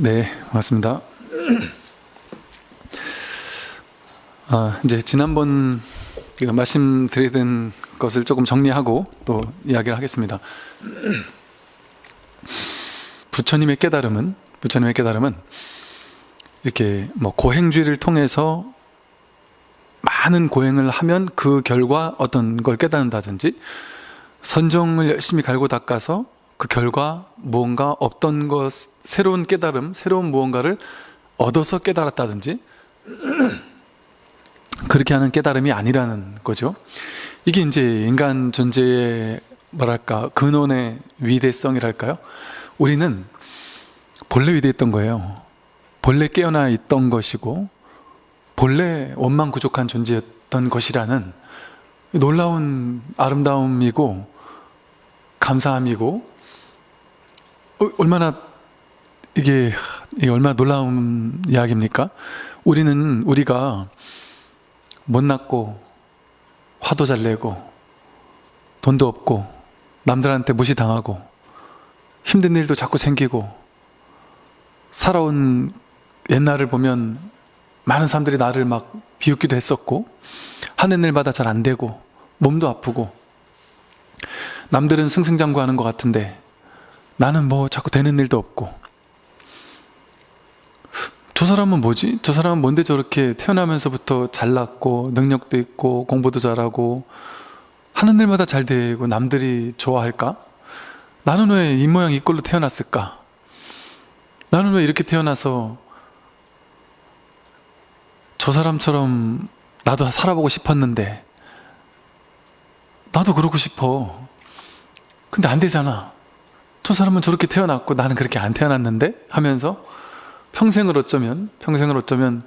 네, 반갑습니다. 이제 지난번 말씀드리던 것을 조금 정리하고 또 이야기를 하겠습니다. 부처님의 깨달음은 이렇게 고행주의를 통해서 많은 고행을 하면 그 결과 어떤 걸 깨닫는다든지, 선정을 열심히 갈고 닦아서 그 결과 무언가 없던 것, 새로운 깨달음, 새로운 무언가를 얻어서 깨달았다든지, 그렇게 하는 깨달음이 아니라는 거죠. 이게 이제 인간 존재의 근원의 위대성이랄까요? 우리는 본래 위대했던 거예요. 본래 깨어나 있던 것이고 본래 원망부족한 존재였던 것이라는 놀라운 아름다움이고 감사함이고, 이게 얼마나 놀라운 이야기입니까? 우리가 못났고 화도 잘 내고 돈도 없고 남들한테 무시당하고 힘든 일도 자꾸 생기고, 살아온 옛날을 보면 많은 사람들이 나를 막 비웃기도 했었고, 하는 일마다 잘 안 되고 몸도 아프고, 남들은 승승장구하는 것 같은데 나는 자꾸 되는 일도 없고, 저 사람은 뭐지? 저 사람은 뭔데 저렇게 태어나면서부터 잘났고 능력도 있고 공부도 잘하고 하는 일마다 잘 되고 남들이 좋아할까? 나는 왜 이 모양 이 꼴로 태어났을까? 나는 왜 이렇게 태어나서 저 사람처럼 나도 살아보고 싶었는데, 나도 그러고 싶어. 근데 안 되잖아. 저 사람은 저렇게 태어났고 나는 그렇게 안 태어났는데 하면서 평생을 어쩌면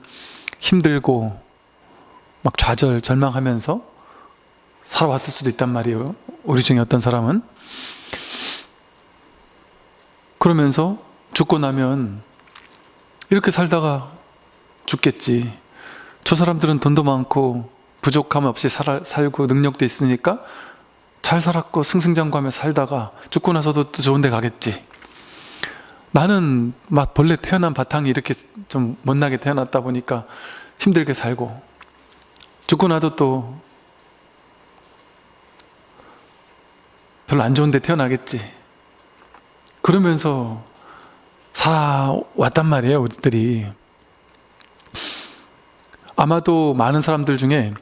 힘들고 막 좌절, 절망하면서 살아왔을 수도 있단 말이에요. 우리 중에 어떤 사람은. 그러면서 죽고 나면 이렇게 살다가 죽겠지. 저 사람들은 돈도 많고 부족함 없이 살고 능력도 있으니까 잘 살았고 승승장구하며 살다가 죽고 나서도 또 좋은 데 가겠지. 나는 본래 태어난 바탕이 이렇게 좀 못나게 태어났다 보니까 힘들게 살고, 죽고 나도 또 별로 안 좋은 데 태어나겠지. 그러면서 살아왔단 말이에요, 우리들이. 아마도 많은 사람들 중에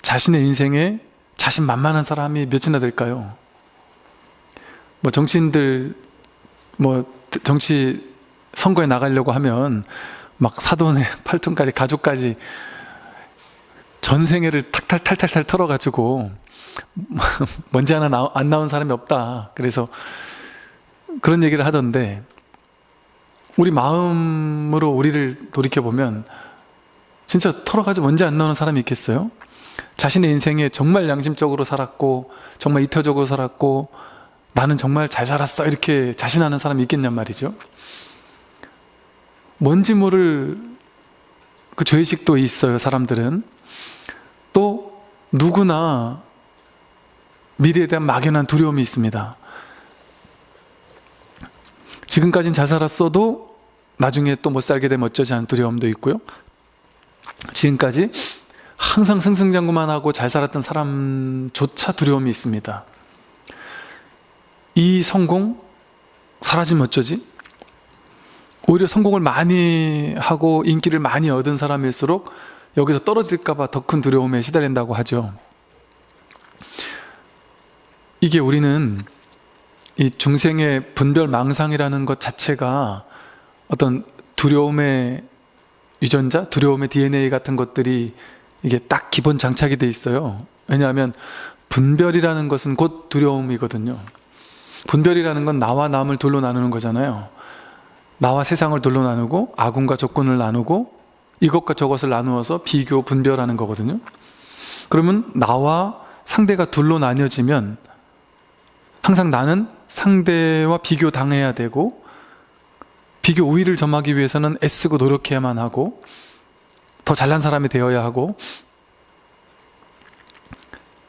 자신의 인생에 자신만만한 사람이 몇이나 될까요? 정치인들 정치 선거에 나가려고 하면 막 사돈의 팔촌까지 가족까지 전생애를 탈탈탈탈 털어가지고 먼지 하나 안 나온 사람이 없다. 그래서 그런 얘기를 하던데, 우리 마음으로 우리를 돌이켜보면 진짜 털어가지고 먼지 안 나오는 사람이 있겠어요? 자신의 인생에 정말 양심적으로 살았고 정말 이타적으로 살았고 나는 정말 잘 살았어 이렇게 자신하는 사람이 있겠냔 말이죠. 뭔지 모를 그 죄의식도 있어요, 사람들은. 또 누구나 미래에 대한 막연한 두려움이 있습니다. 지금까지는 잘 살았어도 나중에 또 못 살게 되면 어쩌지 하는 두려움도 있고요. 지금까지 항상 승승장구만 하고 잘 살았던 사람조차 두려움이 있습니다. 이 성공 사라지면 어쩌지? 오히려 성공을 많이 하고 인기를 많이 얻은 사람일수록 여기서 떨어질까봐 더 큰 두려움에 시달린다고 하죠. 이게 우리는 이 중생의 분별망상이라는 것 자체가 어떤 두려움의 유전자, 두려움의 DNA 같은 것들이 이게 딱 기본 장착이 돼 있어요. 왜냐하면 분별이라는 것은 곧 두려움이거든요. 분별이라는 건 나와 남을 둘로 나누는 거잖아요. 나와 세상을 둘로 나누고 아군과 적군을 나누고 이것과 저것을 나누어서 비교, 분별하는 거거든요. 그러면 나와 상대가 둘로 나뉘어지면 항상 나는 상대와 비교당해야 되고, 비교 우위를 점하기 위해서는 애쓰고 노력해야만 하고, 더 잘난 사람이 되어야 하고,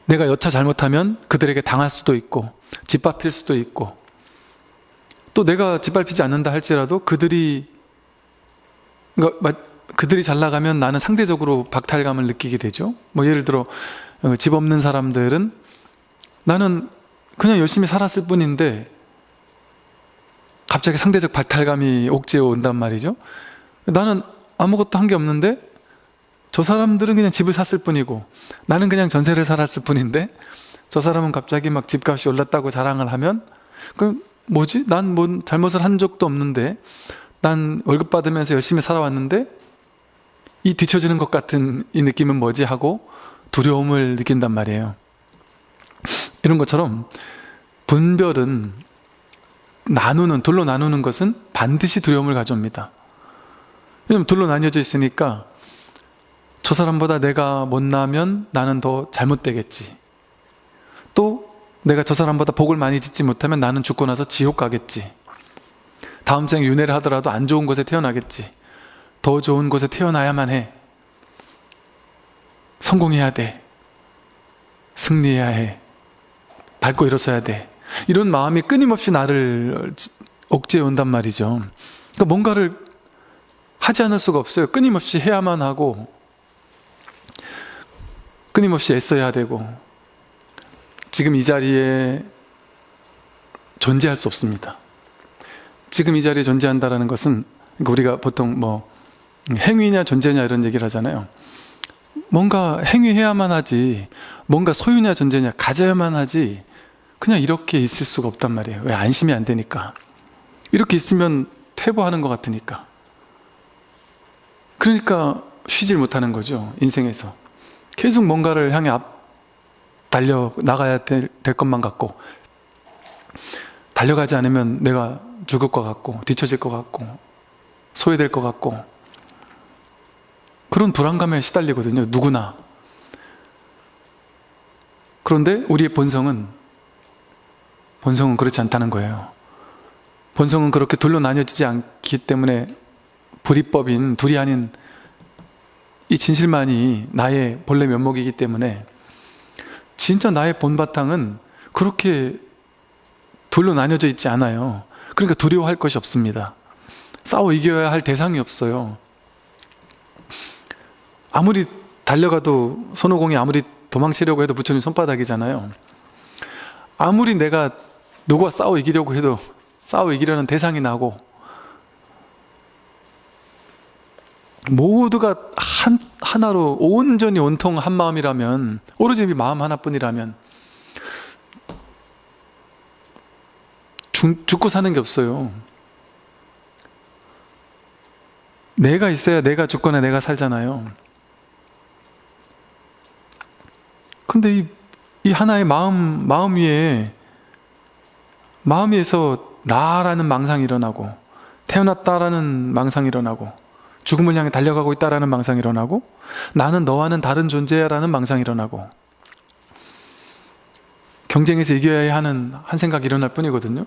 내가 여차 잘못하면 그들에게 당할 수도 있고 짓밟힐 수도 있고, 또 내가 짓밟히지 않는다 할지라도 그들이 그러니까 그들이 잘 나가면 나는 상대적으로 박탈감을 느끼게 되죠. 뭐 예를 들어 집 없는 사람들은 나는 그냥 열심히 살았을 뿐인데 갑자기 상대적 박탈감이 옥죄어 온단 말이죠. 나는 아무것도 한 게 없는데 저 사람들은 그냥 집을 샀을 뿐이고 나는 그냥 전세를 살았을 뿐인데 저 사람은 갑자기 막 집값이 올랐다고 자랑을 하면 그 뭐지? 난 뭐 잘못을 한 적도 없는데 난 월급 받으면서 열심히 살아왔는데 이 뒤처지는 것 같은 이 느낌은 뭐지? 하고 두려움을 느낀단 말이에요. 이런 것처럼 분별은 둘로 나누는 것은 반드시 두려움을 가져옵니다. 왜냐면 둘로 나뉘어져 있으니까 저 사람보다 내가 못나면 나는 더 잘못되겠지. 또 내가 저 사람보다 복을 많이 짓지 못하면 나는 죽고 나서 지옥 가겠지. 다음 생에 윤회를 하더라도 안 좋은 곳에 태어나겠지. 더 좋은 곳에 태어나야만 해. 성공해야 돼. 승리해야 해. 밟고 일어서야 돼. 이런 마음이 끊임없이 나를 옥죄어 온단 말이죠. 그러니까 뭔가를 하지 않을 수가 없어요. 끊임없이 해야만 하고 끊임없이 애써야 되고 지금 이 자리에 존재할 수 없습니다. 지금 이 자리에 존재한다는 것은 우리가 보통 뭐 행위냐 존재냐 이런 얘기를 하잖아요. 뭔가 행위해야만 하지 뭔가 소유냐 존재냐 가져야만 하지 그냥 이렇게 있을 수가 없단 말이에요. 왜? 안심이 안 되니까. 이렇게 있으면 퇴보하는 것 같으니까. 그러니까 쉬질 못하는 거죠. 인생에서 계속 뭔가를 향해 달려나가야 될 것만 같고 달려가지 않으면 내가 죽을 것 같고 뒤처질 것 같고 소외될 것 같고 그런 불안감에 시달리거든요. 누구나. 그런데 우리의 본성은 그렇지 않다는 거예요. 본성은 그렇게 둘로 나뉘어지지 않기 때문에 불이법인 둘이 아닌 이 진실만이 나의 본래 면목이기 때문에 진짜 나의 본바탕은 그렇게 둘로 나뉘어져 있지 않아요. 그러니까 두려워할 것이 없습니다. 싸워 이겨야 할 대상이 없어요. 아무리 달려가도 손오공이 아무리 도망치려고 해도 부처님 손바닥이잖아요. 아무리 내가 누구와 싸워 이기려고 해도 싸워 이기려는 대상이 나고 모두가 하나로 온전히 온통 한 마음이라면 오로지 마음 하나뿐이라면 죽고 사는 게 없어요. 내가 있어야 내가 죽거나 내가 살잖아요. 근데 이 하나의 마음 위에서 나라는 망상이 일어나고 태어났다라는 망상이 일어나고 죽음을 향해 달려가고 있다라는 망상이 일어나고 나는 너와는 다른 존재야라는 망상이 일어나고 경쟁에서 이겨야 하는 한 생각이 일어날 뿐이거든요.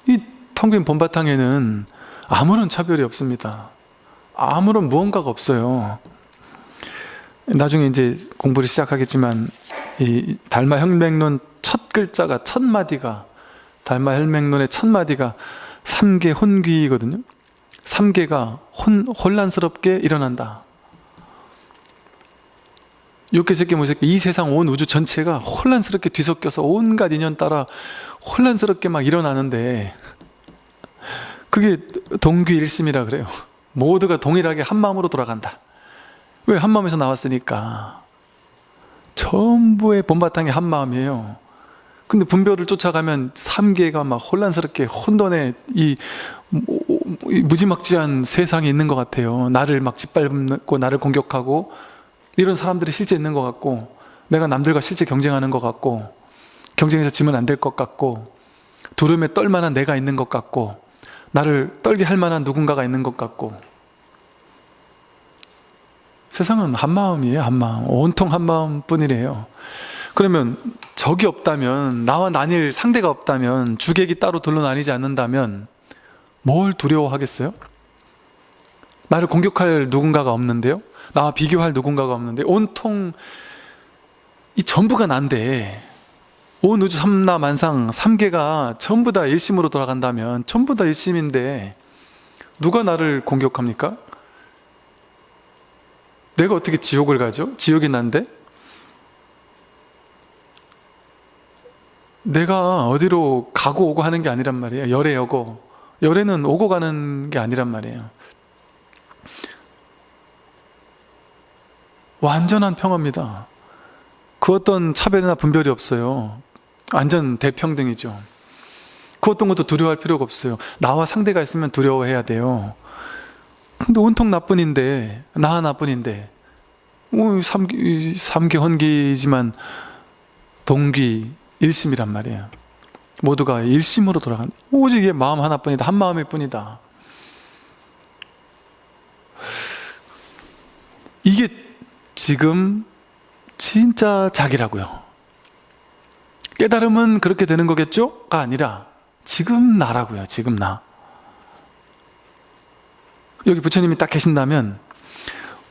이 텅 빈 본바탕에는 아무런 차별이 없습니다. 아무런 무언가가 없어요. 나중에 이제 공부를 시작하겠지만 이 달마 혈맥론 첫 글자가 첫 마디가 달마 혈맥론의 첫 마디가 삼계 혼귀거든요. 삼계가 혼란스럽게 일어난다. 육계, 색계, 무색계 이 세상 온 우주 전체가 혼란스럽게 뒤섞여서 온갖 인연 따라 혼란스럽게 막 일어나는데 그게 동귀일심이라 그래요. 모두가 동일하게 한 마음으로 돌아간다. 왜? 한 마음에서 나왔으니까. 전부의 본바탕이 한 마음이에요. 근데 분별을 쫓아가면 삼계가 막 혼란스럽게 혼돈의 이 무지막지한 세상에 있는 것 같아요. 나를 막 짓밟고 나를 공격하고 이런 사람들이 실제 있는 것 같고 내가 남들과 실제 경쟁하는 것 같고 경쟁에서 지면 안 될 것 같고 두려움에 떨 만한 내가 있는 것 같고 나를 떨게 할 만한 누군가가 있는 것 같고 세상은 한 마음이에요. 한 마음. 온통 한 마음뿐이래요. 그러면 적이 없다면 나와 나뉠 상대가 없다면 주객이 따로 둘로 나뉘지 않는다면 뭘 두려워하겠어요? 나를 공격할 누군가가 없는데요? 나와 비교할 누군가가 없는데 온통 이 전부가 난데 온 우주 삼라만상 삼계가 전부 다 일심으로 돌아간다면 전부 다 일심인데 누가 나를 공격합니까? 내가 어떻게 지옥을 가죠? 지옥이 난데? 내가 어디로 가고 오고 하는 게 아니란 말이에요. 열에 여고. 열에는 오고 가는 게 아니란 말이에요. 완전한 평화입니다. 그 어떤 차별이나 분별이 없어요. 완전 대평등이죠. 그 어떤 것도 두려워할 필요가 없어요. 나와 상대가 있으면 두려워해야 돼요. 근데 온통 나뿐인데, 나 하나뿐인데, 삼기 헌기지만 동기 일심이란 말이에요. 모두가 일심으로 돌아간, 오직 이게 마음 하나뿐이다. 한 마음일 뿐이다. 이게 지금 진짜 자기라고요. 깨달음은 그렇게 되는 거겠죠? 가 아니라 지금 나라고요. 지금 나. 여기 부처님이 딱 계신다면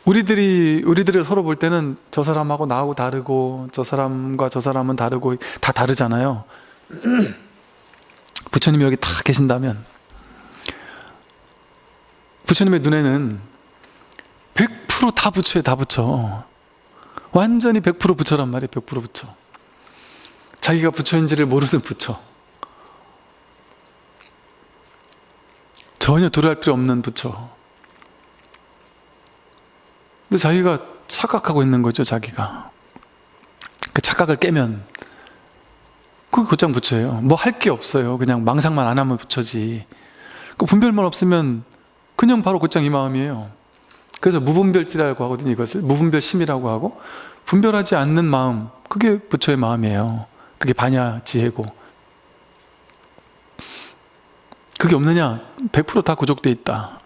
우리들을 서로 볼 때는 저 사람하고 나하고 다르고 저 사람과 저 사람은 다르고 다 다르잖아요. 부처님이 여기 딱 계신다면 부처님의 눈에는 100% 다 부처예요. 다 부처. 완전히 100% 부처란 말이에요. 100% 부처. 자기가 부처인지를 모르는 부처. 전혀 두려워할 필요 없는 부처. 근데 자기가 착각하고 있는 거죠. 자기가. 그 착각을 깨면 그게 곧장 부처예요. 뭐 할 게 없어요. 그냥 망상만 안 하면 부처지. 그 분별만 없으면 그냥 바로 곧장 이 마음이에요. 그래서 무분별지라고 하거든요. 이것을 무분별심이라고 하고, 분별하지 않는 마음, 그게 부처의 마음이에요. 그게 반야지혜고. 그게 없느냐? 100% 다 구족돼 있다.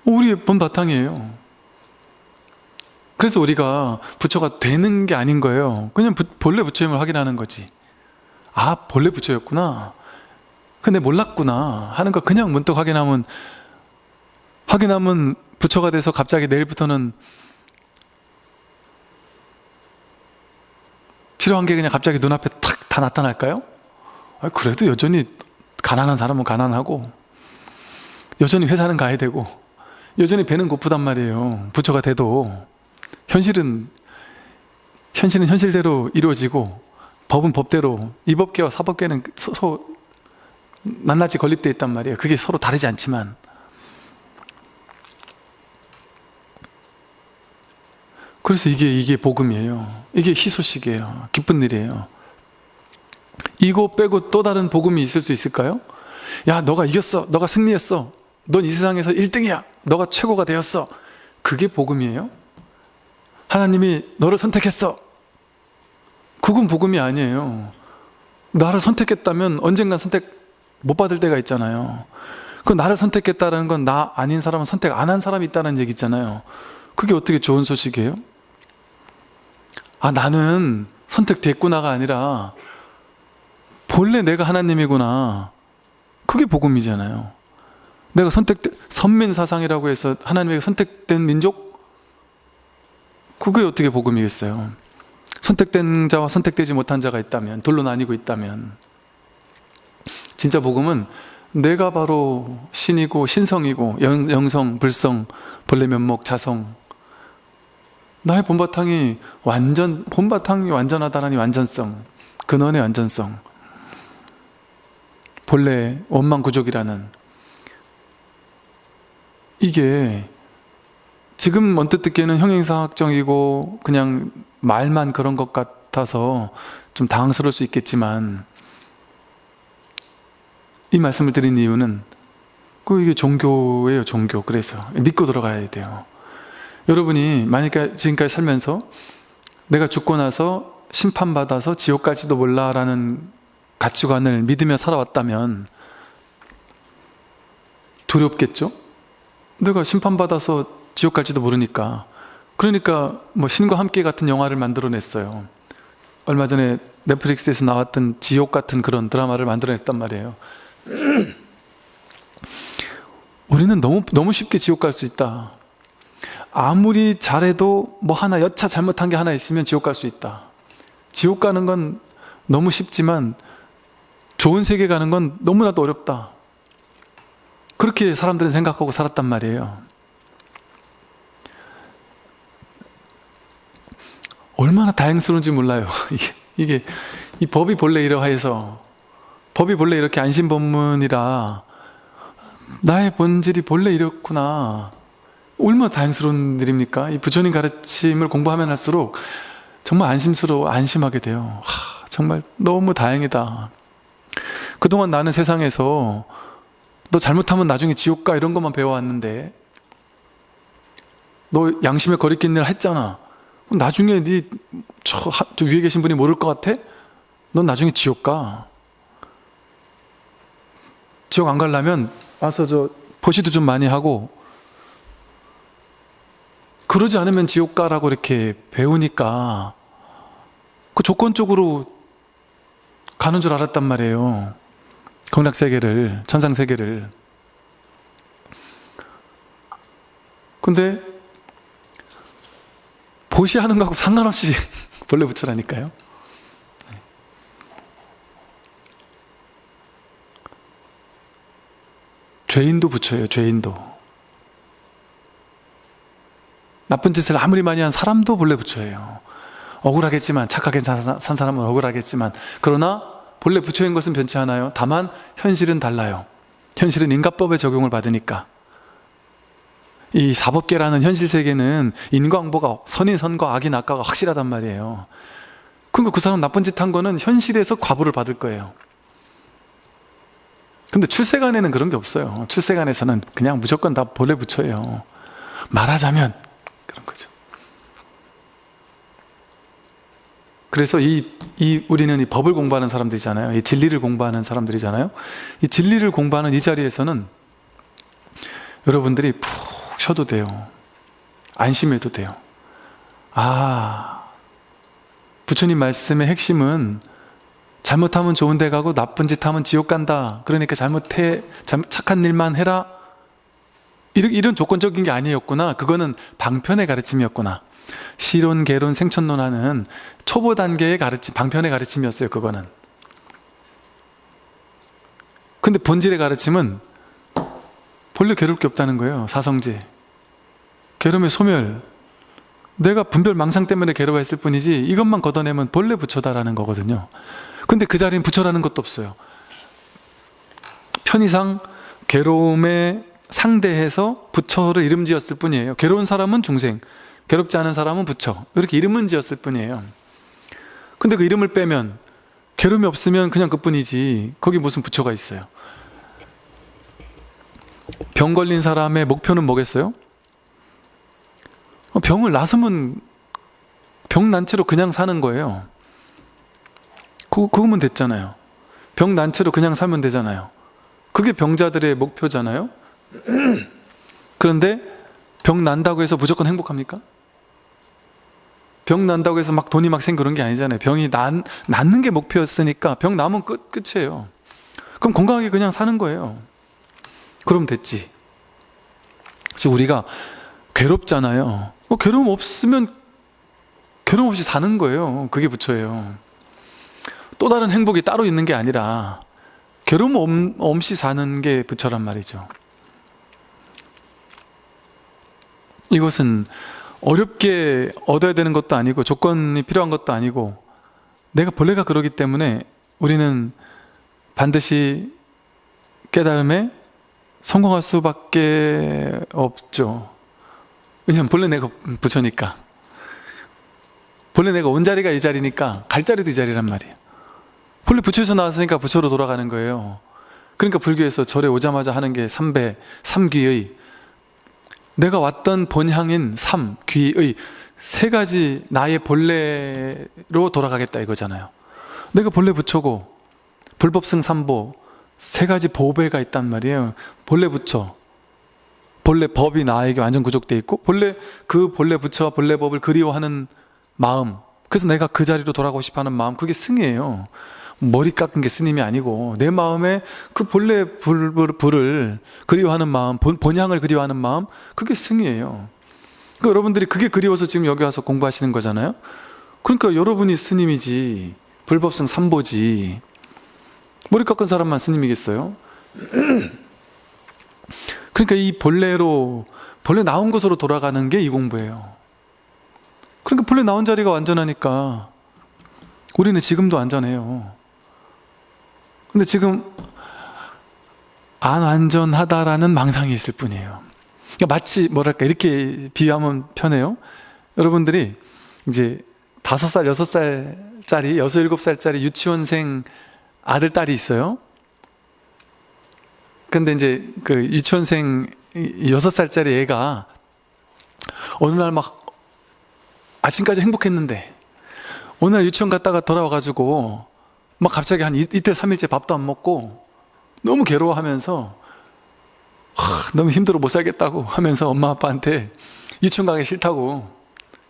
우리의 본바탕이에요. 그래서 우리가 부처가 되는 게 아닌 거예요. 그냥 본래 부처임을 확인하는 거지. 아, 본래 부처였구나. 근데 몰랐구나 하는 거 그냥 문득 확인하면 부처가 돼서 갑자기 내일부터는 필요한 게 그냥 갑자기 눈앞에 탁 다 나타날까요? 그래도 여전히 가난한 사람은 가난하고, 여전히 회사는 가야 되고, 여전히 배는 고프단 말이에요. 부처가 돼도 현실은 현실대로 이루어지고, 법은 법대로, 이법계와 사법계는 서로 낱낱이 건립되어 있단 말이에요. 그게 서로 다르지 않지만. 그래서 이게 복음이에요. 이게 희소식이에요. 기쁜 일이에요. 이거 빼고 또 다른 복음이 있을 수 있을까요? 야, 너가 이겼어. 너가 승리했어. 넌 이 세상에서 1등이야. 너가 최고가 되었어. 그게 복음이에요? 하나님이 너를 선택했어. 그건 복음이 아니에요. 나를 선택했다면 언젠간 선택 못 받을 때가 있잖아요. 그 나를 선택했다는 건 나 아닌 사람은 선택 안 한 사람이 있다는 얘기 있잖아요. 그게 어떻게 좋은 소식이에요? 아, 나는 선택됐구나가 아니라 본래 내가 하나님이구나. 그게 복음이잖아요. 내가 선민사상이라고 해서 하나님에게 선택된 민족? 그게 어떻게 복음이겠어요? 선택된 자와 선택되지 못한 자가 있다면, 둘로 나뉘고 있다면. 진짜 복음은 내가 바로 신이고 신성이고 영성, 불성, 본래 면목, 자성, 나의 본바탕이 완전하다라니 완전성, 근원의 완전성, 본래 원망구족이라는, 이게 지금 언뜻 듣기에는 형용사학적이고 그냥 말만 그런 것 같아서 좀 당황스러울 수 있겠지만, 이 말씀을 드린 이유는 이게 종교예요. 종교. 그래서 믿고 들어가야 돼요. 여러분이 만약에 지금까지 살면서 내가 죽고 나서 심판받아서 지옥 갈지도 몰라라는 가치관을 믿으며 살아왔다면 두렵겠죠? 내가 심판받아서 지옥 갈지도 모르니까. 그러니까 뭐 신과 함께 같은 영화를 만들어냈어요. 얼마 전에 넷플릭스에서 나왔던 지옥 같은 그런 드라마를 만들어냈단 말이에요. 우리는 너무 쉽게 지옥 갈 수 있다. 아무리 잘해도 뭐 하나 여차 잘못한 게 하나 있으면 지옥 갈 수 있다. 지옥 가는 건 너무 쉽지만 좋은 세계 가는 건 너무나도 어렵다. 그렇게 사람들은 생각하고 살았단 말이에요. 얼마나 다행스러운지 몰라요. 이게 이 법이 본래 이러해서, 법이 본래 이렇게 안심법문이라 나의 본질이 본래 이렇구나. 얼마나 다행스러운 일입니까? 이 부처님 가르침을 공부하면 할수록 정말 안심하게 돼요. 정말 너무 다행이다. 그동안 나는 세상에서 너 잘못하면 나중에 지옥 가 이런 것만 배워왔는데, 너 양심에 거리낀 일 했잖아. 그럼 나중에 저 위에 계신 분이 모를 것 같아? 넌 나중에 지옥 가. 지옥 안 가려면 와서 보시도 좀 많이 하고, 그러지 않으면 지옥 가라고 이렇게 배우니까 그 조건적으로 가는 줄 알았단 말이에요. 극락세계를, 천상세계를. 근데 보시하는 거하고 상관없이 본래 부처라니까요. 죄인도 부처예요. 죄인도. 나쁜 짓을 아무리 많이 한 사람도 본래 부처예요. 억울하겠지만, 착하게 산 사람은 억울하겠지만, 그러나 본래 부처인 것은 변치 않아요. 다만 현실은 달라요. 현실은 인과법의 적용을 받으니까. 이 사법계라는 현실 세계는 인과응보가, 선인 선과 악인 악과가 확실하단 말이에요. 그러니까 그 사람 나쁜 짓 한 거는 현실에서 과보를 받을 거예요. 근데 출세간에는 그런 게 없어요. 출세간에서는 그냥 무조건 다 본래 부처예요. 말하자면 그런 거죠. 그래서 우리는 이 법을 공부하는 사람들이잖아요. 이 진리를 공부하는 사람들이잖아요. 이 진리를 공부하는 이 자리에서는 여러분들이 푹 쉬어도 돼요. 안심해도 돼요. 부처님 말씀의 핵심은 잘못하면 좋은 데 가고 나쁜 짓 하면 지옥 간다. 그러니까 착한 일만 해라. 이런 조건적인 게 아니었구나. 그거는 방편의 가르침이었구나. 시론, 개론, 생천론하는 초보 단계의 가르침, 방편의 가르침이었어요. 그거는. 근데 본질의 가르침은 본래 괴로울 게 없다는 거예요. 사성지. 괴로움의 소멸. 내가 분별 망상 때문에 괴로워했을 뿐이지 이것만 걷어내면 본래 부처다라는 거거든요. 근데 그 자리엔 부처라는 것도 없어요. 편의상 괴로움에 상대해서 부처를 이름 지었을 뿐이에요. 괴로운 사람은 중생, 괴롭지 않은 사람은 부처, 이렇게 이름은 지었을 뿐이에요. 근데 그 이름을 빼면, 괴로움이 없으면 그냥 그뿐이지 거기 무슨 부처가 있어요. 병 걸린 사람의 목표는 뭐겠어요? 병을 나으면 병 난 채로 그냥 사는 거예요. 그거면 됐잖아요. 병 난 채로 그냥 살면 되잖아요. 그게 병자들의 목표잖아요. 그런데 병 난다고 해서 무조건 행복합니까? 병 난다고 해서 막 돈이 막 생기는 게 아니잖아요. 병이 낫는 게 목표였으니까 병 나면 끝이에요. 그럼 건강하게 그냥 사는 거예요. 그럼 됐지. 즉 우리가 괴롭잖아요. 괴로움 없으면 괴로움 없이 사는 거예요. 그게 부처예요. 또 다른 행복이 따로 있는 게 아니라 괴로움 없이 사는 게 부처란 말이죠. 이것은 어렵게 얻어야 되는 것도 아니고 조건이 필요한 것도 아니고 내가 본래가 그러기 때문에 우리는 반드시 깨달음에 성공할 수밖에 없죠. 왜냐면 본래 내가 부처니까. 본래 내가 온 자리가 이 자리니까 갈 자리도 이 자리란 말이에요. 본래 부처에서 나왔으니까 부처로 돌아가는 거예요. 그러니까 불교에서 절에 오자마자 하는 게 삼배, 삼귀의, 내가 왔던 본향인 삼귀의 세 가지 나의 본래로 돌아가겠다 이거잖아요. 내가 본래 부처고 불법승 삼보 세 가지 보배가 있단 말이에요. 본래 부처, 본래 법이 나에게 완전 구족되어 있고 본래 부처와 본래 법을 그리워하는 마음, 그래서 내가 그 자리로 돌아가고 싶어하는 마음, 그게 승이에요. 머리 깎은 게 스님이 아니고 내 마음에 그 본래 불을 그리워하는 마음, 본향을 그리워하는 마음, 그게 승이에요. 그러니까 여러분들이 그게 그리워서 지금 여기 와서 공부하시는 거잖아요. 그러니까 여러분이 스님이지, 불법승 삼보지. 머리 깎은 사람만 스님이겠어요? 그러니까 이 본래 나온 곳으로 돌아가는 게 이 공부예요. 그러니까 본래 나온 자리가 완전하니까 우리는 지금도 안전해요. 근데 지금 안 완전하다라는 망상이 있을 뿐이에요. 그러니까 마치 뭐랄까 이렇게 비유하면 편해요. 여러분들이 이제 5살, 6살짜리, 6, 7살짜리 유치원생 아들, 딸이 있어요. 근데 이제 그 유치원생 6살짜리 애가 어느 날 막 아침까지 행복했는데 어느 날 유치원 갔다가 돌아와가지고 막 갑자기 한 이틀 3일째 밥도 안 먹고 너무 괴로워하면서 너무 힘들어 못 살겠다고 하면서 엄마 아빠한테 유치원 가기 싫다고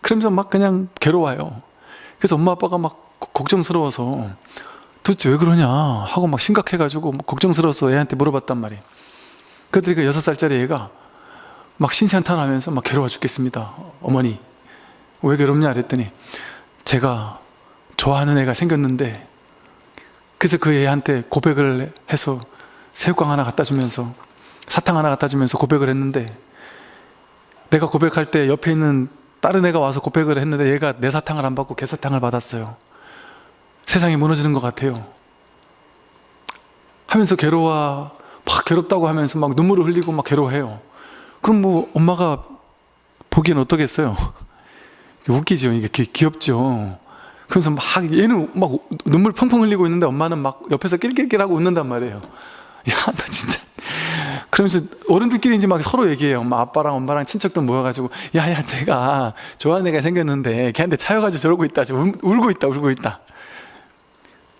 그러면서 막 그냥 괴로워요. 그래서 엄마 아빠가 막 걱정스러워서 도대체 왜 그러냐 하고 막 심각해가지고 걱정스러워서 애한테 물어봤단 말이에요. 그랬더니 그 6살짜리 애가 막 신세한탄하면서 막 괴로워 죽겠습니다. 어머니 왜 괴롭냐 그랬더니 제가 좋아하는 애가 생겼는데 그래서 그 애한테 고백을 해서 새우깡 하나 갖다 주면서 사탕 하나 갖다 주면서 고백을 했는데 내가 고백할 때 옆에 있는 다른 애가 와서 고백을 했는데 얘가 내 사탕을 안 받고 걔 사탕을 받았어요. 세상이 무너지는 것 같아요 하면서 막 괴롭다고 하면서 막 눈물을 흘리고 막 괴로워해요. 그럼 뭐 엄마가 보기엔 어떠겠어요? 웃기죠. 이게 귀엽죠. 그래서 막 얘는 막 눈물 펑펑 흘리고 있는데 엄마는 막 옆에서 낄낄낄하고 웃는단 말이에요. 야, 나 진짜. 그러면서 어른들끼리 이제 막 서로 얘기해요. 엄마, 아빠랑 엄마랑 친척들 모여가지고 야야 제가 좋아하는 애가 생겼는데 걔한테 차여가지고 저러고 있다. 울고 있다.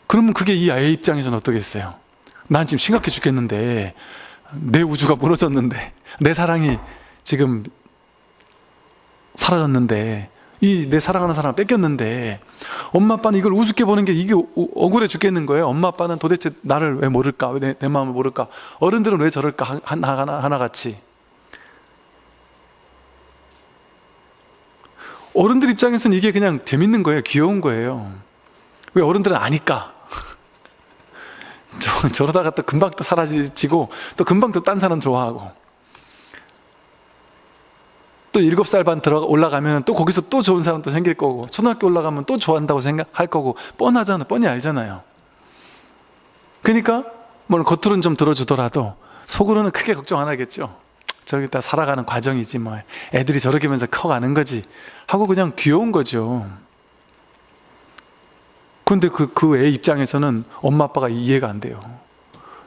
그러면 그게 이 아이 입장에서는 어떠겠어요? 난 지금 심각해 죽겠는데 내 우주가 무너졌는데 내 사랑이 지금 사라졌는데 이 내 사랑하는 사람을 뺏겼는데 엄마 아빠는 이걸 우습게 보는 게 이게 억울해 죽겠는 거예요. 엄마 아빠는 도대체 나를 왜 모를까? 왜 내 마음을 모를까? 어른들은 왜 저럴까? 하나같이 어른들 입장에서는 이게 그냥 재밌는 거예요. 귀여운 거예요. 왜 어른들은 아니까 저러다가 또 금방 또 사라지고 또 금방 또 딴 사람 좋아하고 또 7살 반 올라가면 또 거기서 또 좋은 사람 또 생길 거고 초등학교 올라가면 또 좋아한다고 생각할 거고 뻔히 알잖아요. 그러니까 뭘 겉으로는 좀 들어주더라도 속으로는 크게 걱정 안 하겠죠. 저기 다 살아가는 과정이지 뭐 애들이 저렇게 하면서 커가는 거지 하고 그냥 귀여운 거죠. 근데 그 애 입장에서는 엄마 아빠가 이해가 안 돼요.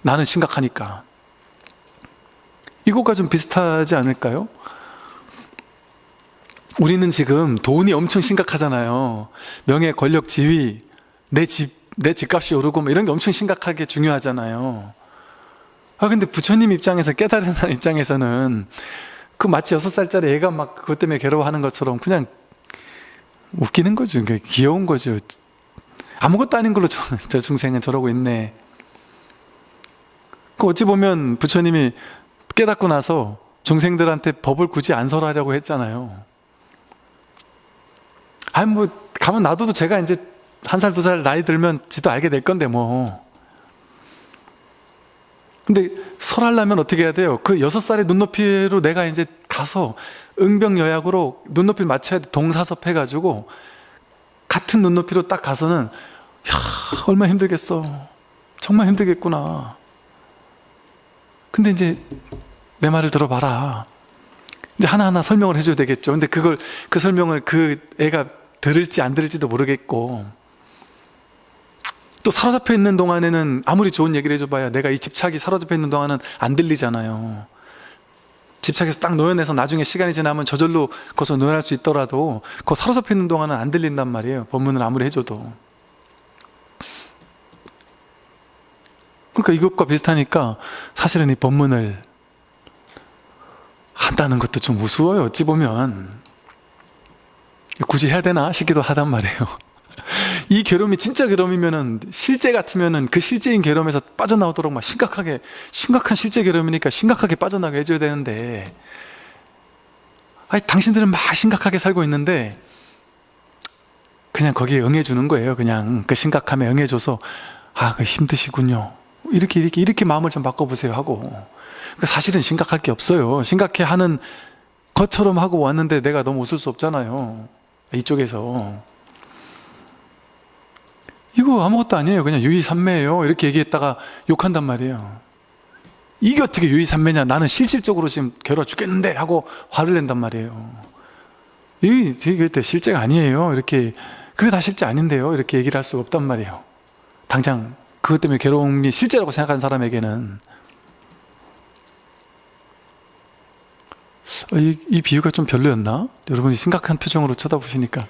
나는 심각하니까. 이것과 좀 비슷하지 않을까요? 우리는 지금 돈이 엄청 심각하잖아요. 명예, 권력, 지위, 내 집값이 오르고 뭐 이런 게 엄청 심각하게 중요하잖아요. 근데 부처님 입장에서 깨달은 사람 입장에서는 그 마치 6살짜리 애가 막 그것 때문에 괴로워하는 것처럼 그냥 웃기는 거죠. 그러니까 귀여운 거죠. 아무것도 아닌 걸로 저 중생은 저러고 있네. 그 어찌 보면 부처님이 깨닫고 나서 중생들한테 법을 굳이 안 설하려고 했잖아요. 뭐 가만 놔둬도 제가 이제 1살, 2살 나이 들면 지도 알게 될 건데 뭐. 근데 설하려면 어떻게 해야 돼요? 그 6살의 눈높이로 내가 이제 가서 응병여약으로 눈높이를 맞춰야 돼. 동사섭 해가지고 같은 눈높이로 딱 가서는 얼마나 힘들겠어. 정말 힘들겠구나. 근데 이제 내 말을 들어봐라. 이제 하나하나 설명을 해줘야 되겠죠. 근데 그 설명을 그 애가 들을지 안 들을지도 모르겠고 또 사로잡혀 있는 동안에는 아무리 좋은 얘기를 해줘봐야 내가 이 집착이 사로잡혀 있는 동안은 안 들리잖아요. 집착해서 딱 놓여내서 나중에 시간이 지나면 저절로 거기서 놓여날 수 있더라도 그 사로잡혀 있는 동안은 안 들린단 말이에요. 법문을 아무리 해줘도. 그러니까 이것과 비슷하니까 사실은 이 법문을 한다는 것도 좀 우스워요. 어찌 보면 굳이 해야 되나 싶기도 하단 말이에요. 이 괴로움이 진짜 괴로움이면은 실제 같으면은 그 실제인 괴로움에서 빠져나오도록 막 심각한 실제 괴로움이니까 심각하게 빠져나가게 해줘야 되는데 당신들은 막 심각하게 살고 있는데 그냥 거기에 응해주는 거예요. 그냥 그 심각함에 응해줘서 그 힘드시군요. 이렇게 마음을 좀 바꿔보세요 하고. 사실은 심각할 게 없어요. 심각해 하는 것처럼 하고 왔는데 내가 너무 웃을 수 없잖아요. 이쪽에서. 이거 아무것도 아니에요. 그냥 유의산매예요. 이렇게 얘기했다가 욕한단 말이에요. 이게 어떻게 유의산매냐. 나는 실질적으로 지금 괴로워 죽겠는데 하고 화를 낸단 말이에요. 이게 실제가 아니에요. 이렇게 그게 다 실제 아닌데요. 이렇게 얘기를 할 수가 없단 말이에요. 당장 그것 때문에 괴로움이 실제라고 생각하는 사람에게는. 이 비유가 좀 별로였나? 여러분이 심각한 표정으로 쳐다보시니까.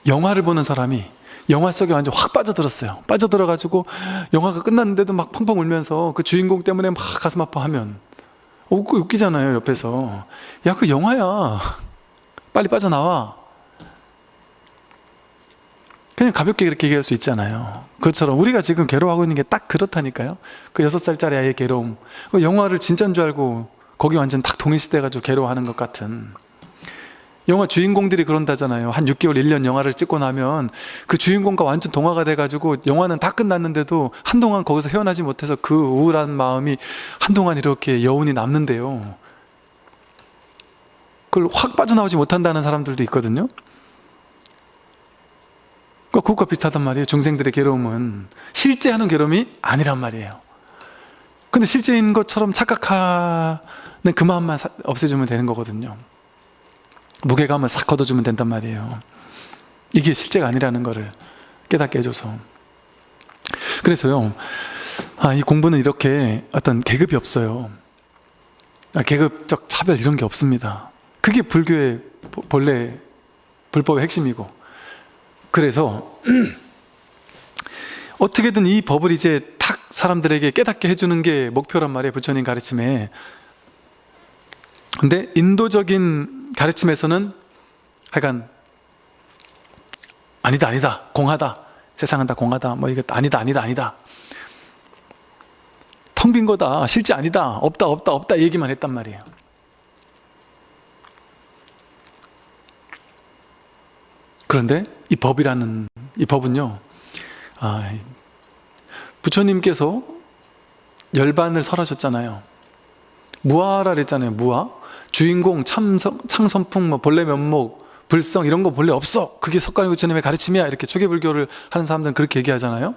영화를 보는 사람이 영화 속에 완전 확 빠져들었어요. 빠져들어가지고 영화가 끝났는데도 막 펑펑 울면서 그 주인공 때문에 막 가슴 아파하면 웃기잖아요. 옆에서. 야, 그 영화야. 빨리 빠져나와. 그냥 가볍게 그렇게 얘기할 수 있잖아요. 그것처럼 우리가 지금 괴로워하고 있는 게 딱 그렇다니까요. 그 6살짜리 아이의 괴로움. 그 영화를 진짜인 줄 알고 거기 완전 딱 동일시돼가지고 괴로워하는 것 같은. 영화 주인공들이 그런다잖아요. 한 6개월, 1년 영화를 찍고 나면 그 주인공과 완전 동화가 돼가지고 영화는 다 끝났는데도 한동안 거기서 헤어나지 못해서 그 우울한 마음이 한동안 이렇게 여운이 남는데요. 그걸 확 빠져나오지 못한다는 사람들도 있거든요. 그것과 비슷하단 말이에요. 중생들의 괴로움은 실제 하는 괴로움이 아니란 말이에요. 근데 실제인 것처럼 착각하는 그 마음만 없애주면 되는 거거든요. 무게감을 싹 걷어주면 된단 말이에요. 이게 실제가 아니라는 거를 깨닫게 해줘서. 그래서요, 이 공부는 이렇게 어떤 계급이 없어요. 계급적 차별 이런 게 없습니다. 그게 불교의 본래 불법의 핵심이고. 그래서 어떻게든 이 법을 이제 탁 사람들에게 깨닫게 해주는 게 목표란 말이에요. 부처님 가르침에. 근데 인도적인 가르침에서는 하여간 아니다 공하다, 세상은 다 공하다, 뭐 이거 아니다 텅 빈 거다, 실제 아니다, 없다 얘기만 했단 말이에요. 그런데 이 법은요, 부처님께서 열반을 설하셨잖아요. 무아라 그랬잖아요. 무아. 주인공, 창선풍, 본래 면목, 불성 이런 거 본래 없어. 그게 석가모니 부처님의 가르침이야. 이렇게 초기불교를 하는 사람들은 그렇게 얘기하잖아요.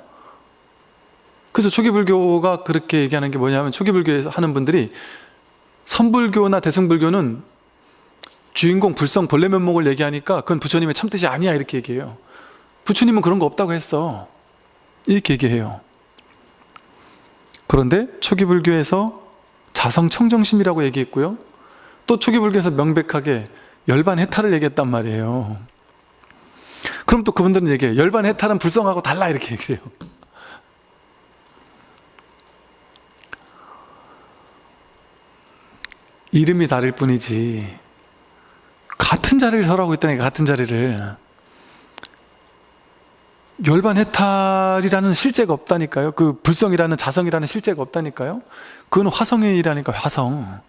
그래서 초기불교가 그렇게 얘기하는 게 뭐냐면, 초기불교에서 하는 분들이 선불교나 대승불교는 주인공, 불성, 본래 면목을 얘기하니까 그건 부처님의 참뜻이 아니야 이렇게 얘기해요. 부처님은 그런 거 없다고 했어. 이렇게 얘기해요. 그런데 초기불교에서 자성청정심이라고 얘기했고요. 또 초기불교에서 명백하게 열반해탈을 얘기했단 말이에요. 그럼 또 그분들은 얘기해요. 열반해탈은 불성하고 달라 이렇게 얘기해요. 이름이 다를 뿐이지 같은 자리를 설하고 있다니까. 같은 자리를. 열반해탈이라는 실제가 없다니까요. 그 불성이라는 자성이라는 실제가 없다니까요. 그건 화성이라니까. 화성.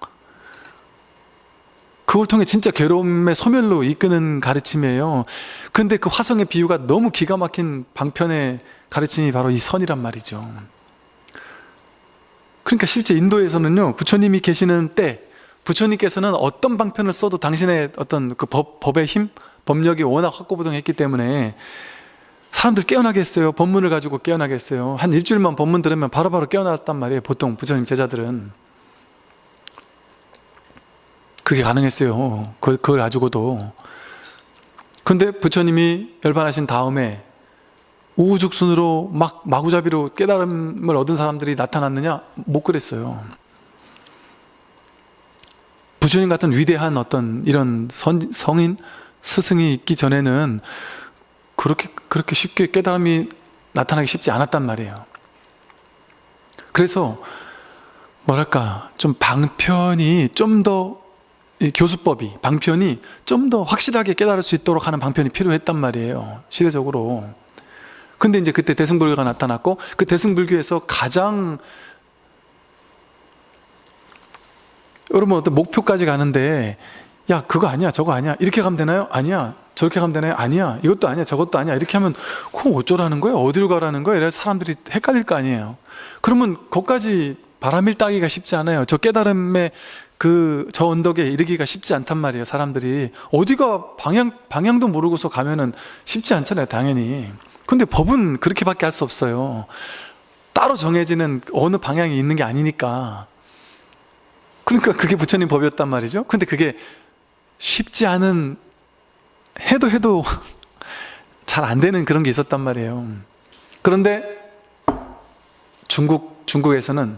그걸 통해 진짜 괴로움의 소멸로 이끄는 가르침이에요. 근데 그 화성의 비유가 너무 기가 막힌 방편의 가르침이 바로 이 선이란 말이죠. 그러니까 실제 인도에서는요, 부처님이 계시는 때 부처님께서는 어떤 방편을 써도 당신의 어떤 그 법의 힘, 법력이 워낙 확고부동했기 때문에 사람들 깨어나게 했어요. 법문을 가지고 깨어나게 했어요. 한 일주일만 법문 들으면 바로바로 깨어났단 말이에요. 보통 부처님 제자들은. 그게 가능했어요. 그걸 가지고도. 근데 부처님이 열반하신 다음에 우후죽순으로 마구잡이로 깨달음을 얻은 사람들이 나타났느냐? 못 그랬어요. 부처님 같은 위대한 어떤 이런 성인, 스승이 있기 전에는 그렇게 쉽게 깨달음이 나타나기 쉽지 않았단 말이에요. 그래서 뭐랄까, 좀 방편이 좀 더, 교수법이, 방편이 좀 더 확실하게 깨달을 수 있도록 하는 방편이 필요했단 말이에요. 시대적으로. 근데 이제 그때 대승불교가 나타났고, 그 대승불교에서 가장, 여러분 어떤 목표까지 가는데, 야, 그거 아니야, 저거 아니야, 이렇게 가면 되나요? 아니야. 저렇게 가면 되나요? 아니야. 이것도 아니야. 저것도 아니야. 이렇게 하면 그럼 어쩌라는 거야? 어디로 가라는 거야? 이래서 사람들이 헷갈릴 거 아니에요. 그러면 거기까지 바람일 따기가 쉽지 않아요. 저 깨달음의 저 언덕에 이르기가 쉽지 않단 말이에요. 사람들이 어디가 방향도 모르고서 가면은 쉽지 않잖아요. 당연히. 근데 법은 그렇게밖에 할 수 없어요. 따로 정해지는 어느 방향이 있는 게 아니니까. 그러니까 그게 부처님 법이었단 말이죠. 근데 그게 쉽지 않은, 해도 잘 안 되는 그런 게 있었단 말이에요. 그런데 중국에서는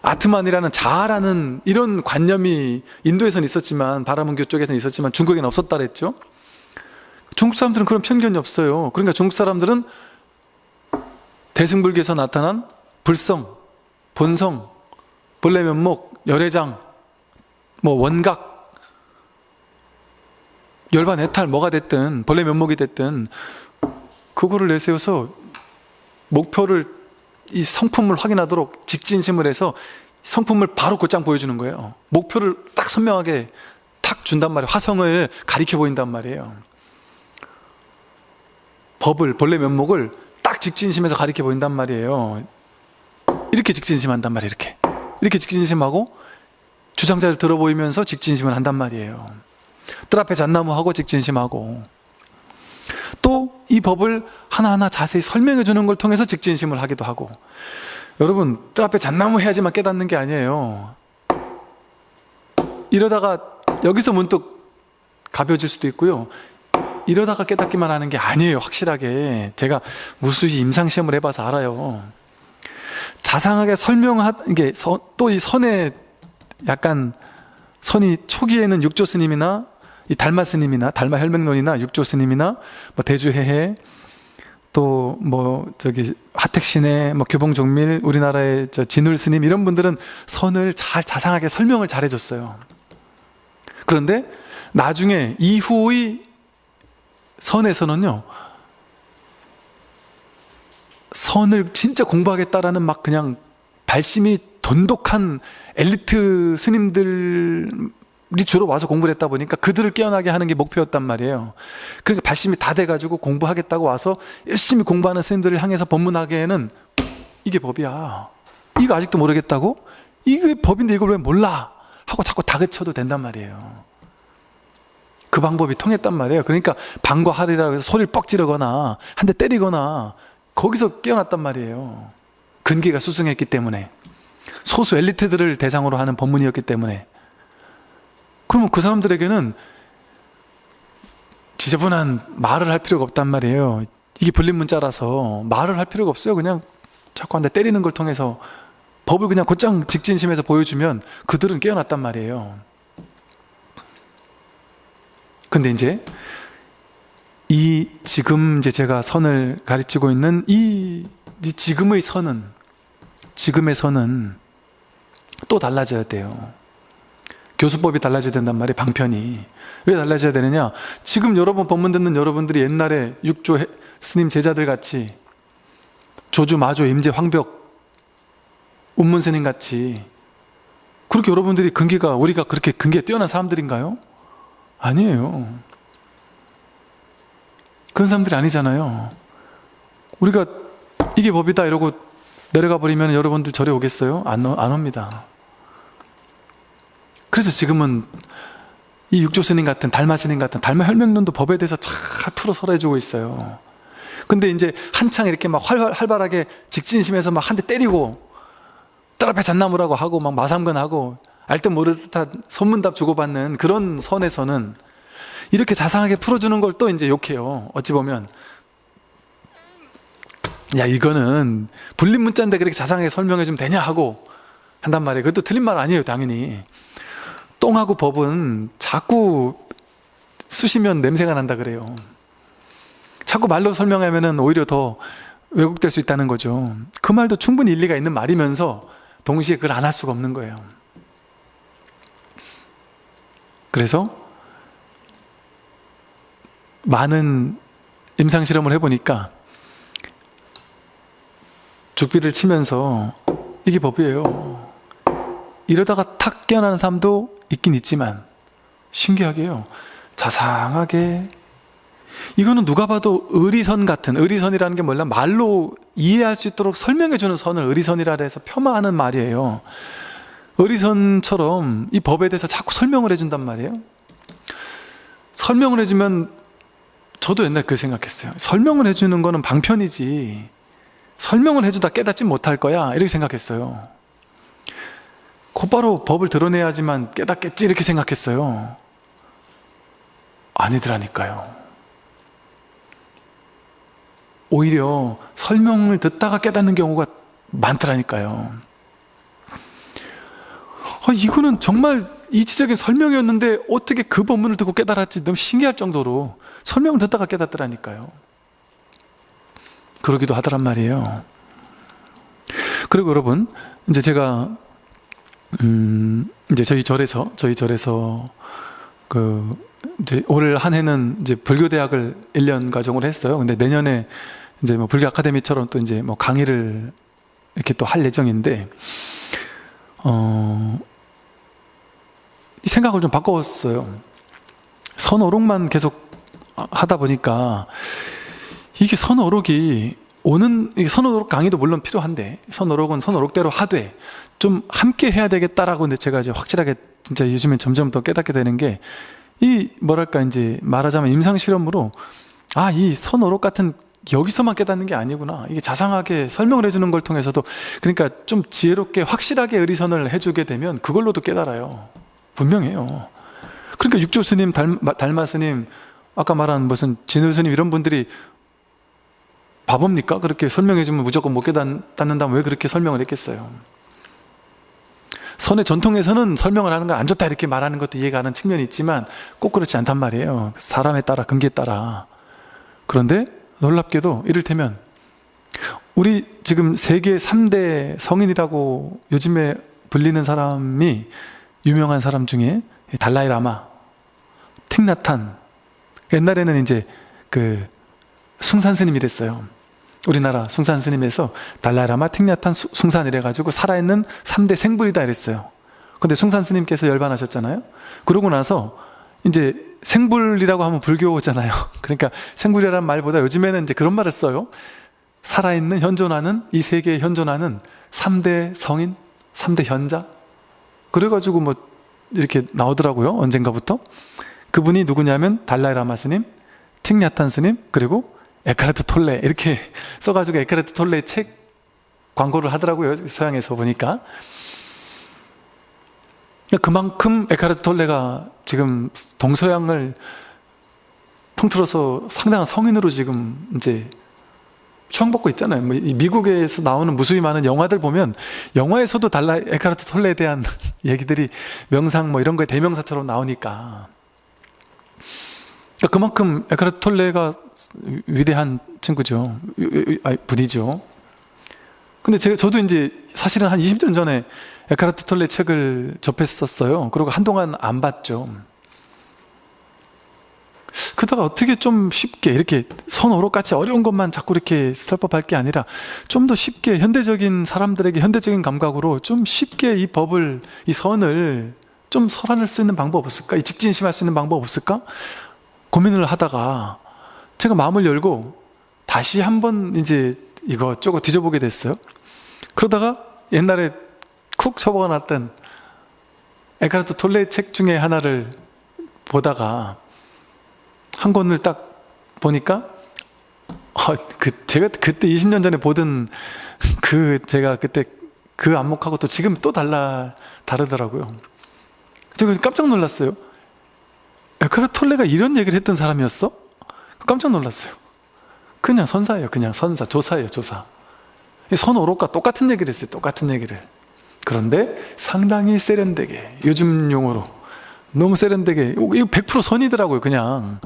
아트만이라는 자아라는 이런 관념이 인도에서는 있었지만, 바라문교 쪽에서는 있었지만 중국에는 없었다 그랬죠. 중국 사람들은 그런 편견이 없어요. 그러니까 중국 사람들은 대승불교에서 나타난 불성, 본성, 본래 면목, 열애장, 원각, 열반 해탈 뭐가 됐든, 본래 면목이 됐든 그거를 내세워서 목표를, 이 성품을 확인하도록 직진심을 해서 성품을 바로 곧장 보여주는 거예요. 목표를 딱 선명하게 탁 준단 말이에요. 화성을 가리켜 보인단 말이에요. 법을, 본래 면목을 딱 직진심에서 가리켜 보인단 말이에요. 이렇게 직진심한단 말이에요. 이렇게 직진심하고 주장자를 들어 보이면서 직진심을 한단 말이에요. 뜰 앞에 잣나무하고 직진심하고, 또 이 법을 하나하나 자세히 설명해 주는 걸 통해서 직진심을 하기도 하고. 여러분, 뜰 앞에 잣나무 해야지만 깨닫는 게 아니에요. 이러다가 여기서 문득 가벼워질 수도 있고요. 이러다가 깨닫기만 하는 게 아니에요. 확실하게. 제가 무수히 임상시험을 해봐서 알아요. 자상하게 이게 또 이 선에 약간, 선이 초기에는 육조 스님이나 이 달마 스님이나 달마 혈맹론이나 육조 스님이나 대주해해, 또 하택신해, 규봉종밀, 우리나라의 진울 스님, 이런 분들은 선을 자상하게 설명을 잘 해줬어요. 그런데 나중에 이후의 선에서는요, 선을 진짜 공부하겠다라는 그냥 발심이 돈독한 엘리트 스님들이 주로 와서 공부를 했다 보니까 그들을 깨어나게 하는 게 목표였단 말이에요. 그러니까 발심이 다 돼가지고 공부하겠다고 와서 열심히 공부하는 스님들을 향해서 법문하기에는 이게 법이야, 이거 아직도 모르겠다고? 이게 법인데 이걸 왜 몰라? 하고 자꾸 다그쳐도 된단 말이에요. 그 방법이 통했단 말이에요. 그러니까 방과하리라고 해서 소리를 뻑 지르거나 한 대 때리거나, 거기서 깨어났단 말이에요. 근기가 수승했기 때문에, 소수 엘리트들을 대상으로 하는 법문이었기 때문에. 그러면 그 사람들에게는 지저분한 말을 할 필요가 없단 말이에요. 이게 불린문자라서 말을 할 필요가 없어요. 그냥 자꾸 한 대 때리는 걸 통해서 법을 그냥 곧장 직진심에서 보여주면 그들은 깨어났단 말이에요. 근데 이제 지금 제가 선을 가르치고 있는 이 지금의 선은 또 달라져야 돼요. 교수법이 달라져야 된단 말이에요. 방편이. 왜 달라져야 되느냐? 지금 여러분 법문 듣는 여러분들이 옛날에 육조 스님 제자들 같이, 조주, 마조, 임재, 황벽, 운문 스님 같이 그렇게 여러분들이 우리가 그렇게 근기에 뛰어난 사람들인가요? 아니에요. 그런 사람들이 아니잖아요. 우리가 이게 법이다 이러고 내려가 버리면 여러분들 절에 오겠어요? 안 옵니다. 그래서 지금은 이 육조 스님 같은, 달마 스님 같은, 달마 혈맹론도 법에 대해서 잘 풀어 설해주고 있어요. 근데 이제 한창 이렇게 활발하게 직진심에서 한 대 때리고 뜰 앞에 잣나무라고 하고 마삼근하고 알듯 모르듯한 소문답 주고받는 그런 선에서는 이렇게 자상하게 풀어주는 걸 또 이제 욕해요. 어찌 보면, 야, 이거는 불린문자인데 그렇게 자상하게 설명해주면 되냐 하고 한단 말이에요. 그것도 틀린 말 아니에요. 당연히 똥하고 법은 자꾸 쑤시면 냄새가 난다 그래요. 자꾸 말로 설명하면 오히려 더 왜곡될 수 있다는 거죠. 그 말도 충분히 일리가 있는 말이면서 동시에 그걸 안 할 수가 없는 거예요. 그래서 많은 임상실험을 해보니까 죽비를 치면서 이게 법이에요, 이러다가 탁 깨어나는 사람도 있긴 있지만, 신기하게요, 자상하게. 이거는 누가 봐도 의리선 같은, 의리선이라는 게 뭐냐, 말로 이해할 수 있도록 설명해주는 선을 의리선이라 해서 폄하하는 말이에요. 의리선처럼 이 법에 대해서 자꾸 설명을 해준단 말이에요. 설명을 해주면, 저도 옛날에 그 생각했어요. 설명을 해주는 거는 방편이지, 설명을 해주다 깨닫지 못할 거야, 이렇게 생각했어요. 곧바로 법을 드러내야지만 깨닫겠지, 이렇게 생각했어요. 아니더라니까요. 오히려 설명을 듣다가 깨닫는 경우가 많더라니까요. 이거는 정말 이치적인 설명이었는데 어떻게 그 본문을 듣고 깨달았지, 너무 신기할 정도로 설명을 듣다가 깨닫더라니까요. 그러기도 하더란 말이에요. 그리고 여러분, 이제 제가 이제 저희 절에서 이제 올 한 해는 이제 불교대학을 1년 과정을 했어요. 근데 내년에 이제 뭐 불교 아카데미처럼 또 이제 뭐 강의를 이렇게 또 할 예정인데, 생각을 좀 바꿨어요. 선어록만 계속 하다 보니까 이게 선어록이 이게 선어록 강의도 물론 필요한데, 선어록은 선어록대로 하되 좀 함께 해야 되겠다라고. 근데 제가 이제 확실하게 진짜 요즘엔 점점 더 깨닫게 되는 게, 이 뭐랄까 이제 말하자면 임상 실험으로 이 선어록 같은 여기서만 깨닫는 게 아니구나, 이게 자상하게 설명을 해주는 걸 통해서도, 그러니까 좀 지혜롭게 확실하게 의리선을 해주게 되면 그걸로도 깨달아요. 분명해요. 그러니까 육조 스님, 달마 스님, 아까 말한 무슨 진우 스님, 이런 분들이 바보입니까? 그렇게 설명해주면 무조건 못 깨닫는다면 왜 그렇게 설명을 했겠어요? 선의 전통에서는 설명을 하는 건 안 좋다 이렇게 말하는 것도 이해가 가는 측면이 있지만 꼭 그렇지 않단 말이에요. 사람에 따라, 근기에 따라. 그런데 놀랍게도 이를테면 우리 지금 세계 3대 성인이라고 요즘에 불리는 사람이, 유명한 사람 중에 달라이 라마, 틱나탄, 옛날에는 이제 그 숭산 스님이랬어요. 우리나라 숭산 스님에서 달라이 라마, 틱나탄, 숭산 이래가지고 살아있는 3대 생불이다 이랬어요. 근데 숭산 스님께서 열반하셨잖아요. 그러고 나서 이제 생불이라고 하면 불교잖아요. 그러니까 생불이라는 말보다 요즘에는 이제 그런 말을 써요. 살아있는, 현존하는, 이 세계에 현존하는 3대 성인, 3대 현자. 그래가지고 뭐 이렇게 나오더라고요. 언젠가부터. 그분이 누구냐면 달라이 라마 스님, 틱냐탄 스님, 그리고 에카르트 톨레, 이렇게 써가지고 에카르트 톨레 책 광고를 하더라고요. 서양에서 보니까. 그만큼 에카르트 톨레가 지금 동서양을 통틀어서 상당한 성인으로 지금 이제 추앙받고 있잖아요. 미국에서 나오는 무수히 많은 영화들 보면 영화에서도 에카르트 톨레에 대한 얘기들이 명상 뭐 이런 거에 대명사처럼 나오니까, 그만큼 에카르트 톨레가 위대한 친구죠. 분이죠. 근데 저도 이제 사실은 한 20년 전에 에카르트 톨레 책을 접했었어요. 그리고 한동안 안 봤죠. 그러다가 어떻게 좀 쉽게 이렇게 선어록같이 어려운 것만 자꾸 이렇게 설법할 게 아니라 좀 더 쉽게 현대적인 사람들에게 현대적인 감각으로 좀 쉽게 이 법을, 이 선을 좀 설할 수 있는 방법 없을까? 이 직진심할 수 있는 방법 없을까? 고민을 하다가 제가 마음을 열고 다시 한번 이제 이것저것 뒤져보게 됐어요. 그러다가 옛날에 쿡 접어놨던 에카르트 톨레 책 중에 하나를 보다가 한 권을 딱 보니까 제가 그때 20년 전에 보던 제가 그때 그 안목하고 또 지금 또 다르더라고요. 제가 깜짝 놀랐어요. 에카르트 톨레가 이런 얘기를 했던 사람이었어? 깜짝 놀랐어요. 그냥 선사예요. 그냥 선사, 조사예요. 조사. 선어록과 똑같은 얘기를 했어요. 똑같은 얘기를. 그런데 상당히 세련되게, 요즘 용어로 너무 세련되게, 이거 100% 선이더라고요. 그냥